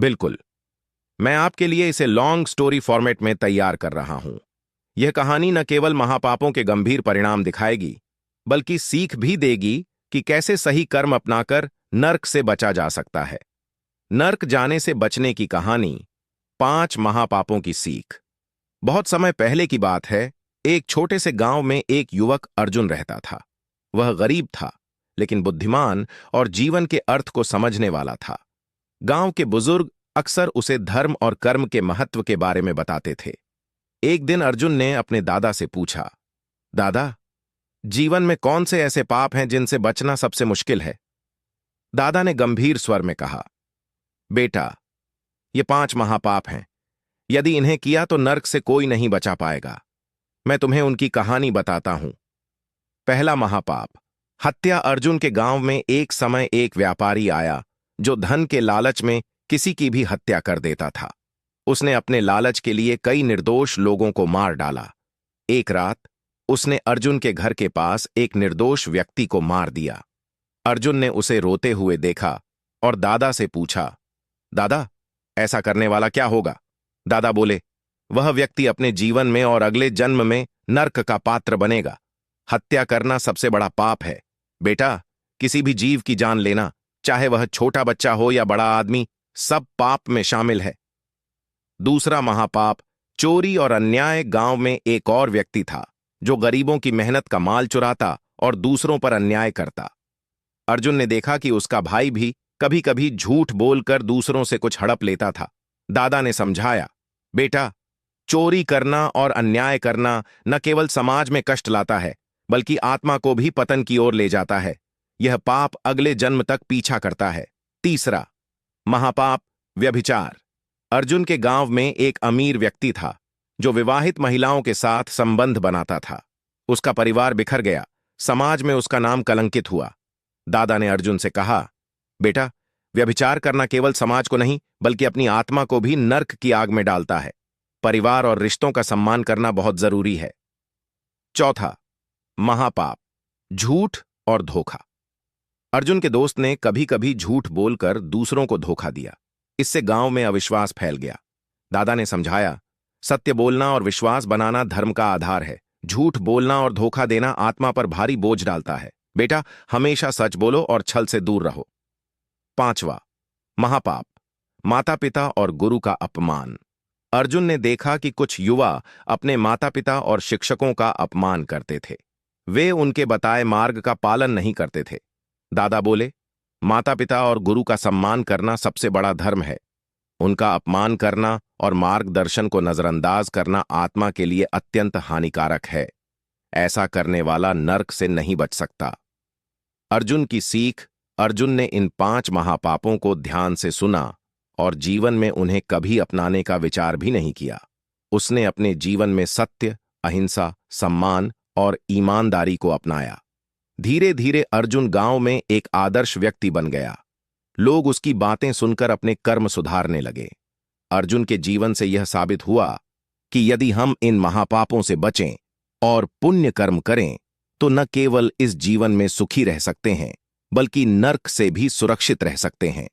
बिल्कुल। मैं आपके लिए इसे लॉन्ग स्टोरी फॉर्मेट में तैयार कर रहा हूं। यह कहानी न केवल महापापों के गंभीर परिणाम दिखाएगी, बल्कि सीख भी देगी कि कैसे सही कर्म अपनाकर नर्क से बचा जा सकता है। नर्क जाने से बचने की कहानी, 5 महापापों की सीख। बहुत समय पहले की बात है। एक छोटे से गांव में एक युवक अर्जुन रहता था। वह गरीब था, लेकिन बुद्धिमान और जीवन के अर्थ को समझने वाला था। गांव के बुजुर्ग अक्सर उसे धर्म और कर्म के महत्व के बारे में बताते थे। एक दिन अर्जुन ने अपने दादा से पूछा, दादा, जीवन में कौन से ऐसे पाप हैं जिनसे बचना सबसे मुश्किल है? दादा ने गंभीर स्वर में कहा, बेटा, ये 5 महापाप हैं। यदि इन्हें किया तो नर्क से कोई नहीं बचा पाएगा। मैं तुम्हें उनकी कहानी बताता हूं। पहला महापाप, हत्या। अर्जुन के गांव में एक समय एक व्यापारी आया जो धन के लालच में किसी की भी हत्या कर देता था। उसने अपने लालच के लिए कई निर्दोष लोगों को मार डाला। एक रात उसने अर्जुन के घर के पास एक निर्दोष व्यक्ति को मार दिया। अर्जुन ने उसे रोते हुए देखा और दादा से पूछा, दादा, ऐसा करने वाला क्या होगा? दादा बोले, वह व्यक्ति अपने जीवन में और अगले जन्म में नर्क का पात्र बनेगा। हत्या करना सबसे बड़ा पाप है। बेटा, किसी भी जीव की जान लेना, चाहे वह छोटा बच्चा हो या बड़ा आदमी, सब पाप में शामिल है। दूसरा महापाप, चोरी और अन्याय। गांव में एक और व्यक्ति था जो गरीबों की मेहनत का माल चुराता और दूसरों पर अन्याय करता। अर्जुन ने देखा कि उसका भाई भी कभी कभी झूठ बोलकर दूसरों से कुछ हड़प लेता था। दादा ने समझाया, बेटा, चोरी करना और अन्याय करना न केवल समाज में कष्ट लाता है, बल्कि आत्मा को भी पतन की ओर ले जाता है। यह पाप अगले जन्म तक पीछा करता है। तीसरा महापाप, व्यभिचार। अर्जुन के गांव में एक अमीर व्यक्ति था जो विवाहित महिलाओं के साथ संबंध बनाता था। उसका परिवार बिखर गया, समाज में उसका नाम कलंकित हुआ। दादा ने अर्जुन से कहा, बेटा, व्यभिचार करना केवल समाज को नहीं, बल्कि अपनी आत्मा को भी नर्क की आग में डालता है। परिवार और रिश्तों का सम्मान करना बहुत जरूरी है। चौथा महापाप, झूठ और धोखा। अर्जुन के दोस्त ने कभी कभी झूठ बोलकर दूसरों को धोखा दिया। इससे गांव में अविश्वास फैल गया। दादा ने समझाया, सत्य बोलना और विश्वास बनाना धर्म का आधार है। झूठ बोलना और धोखा देना आत्मा पर भारी बोझ डालता है। बेटा, हमेशा सच बोलो और छल से दूर रहो। पांचवा महापाप, माता पिता और गुरु का अपमान। अर्जुन ने देखा कि कुछ युवा अपने माता पिता और शिक्षकों का अपमान करते थे। वे उनके बताए मार्ग का पालन नहीं करते थे। दादा बोले, माता पिता और गुरु का सम्मान करना सबसे बड़ा धर्म है। उनका अपमान करना और मार्गदर्शन को नजरअंदाज करना आत्मा के लिए अत्यंत हानिकारक है। ऐसा करने वाला नर्क से नहीं बच सकता। अर्जुन की सीख। अर्जुन ने इन 5 महापापों को ध्यान से सुना और जीवन में उन्हें कभी अपनाने का विचार भी नहीं किया। उसने अपने जीवन में सत्य, अहिंसा, सम्मान और ईमानदारी को अपनाया। धीरे धीरे अर्जुन गांव में एक आदर्श व्यक्ति बन गया। लोग उसकी बातें सुनकर अपने कर्म सुधारने लगे। अर्जुन के जीवन से यह साबित हुआ कि यदि हम इन महापापों से बचें और पुण्य कर्म करें, तो न केवल इस जीवन में सुखी रह सकते हैं, बल्कि नर्क से भी सुरक्षित रह सकते हैं।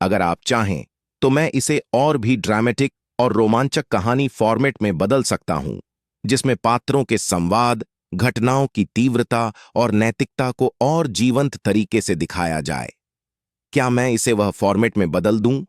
अगर आप चाहें तो मैं इसे और भी ड्रामेटिक और रोमांचक कहानी फॉर्मेट में बदल सकता हूं, जिसमें पात्रों के संवाद, घटनाओं की तीव्रता और नैतिकता को और जीवंत तरीके से दिखाया जाए। क्या मैं इसे वह फॉर्मेट में बदल दूं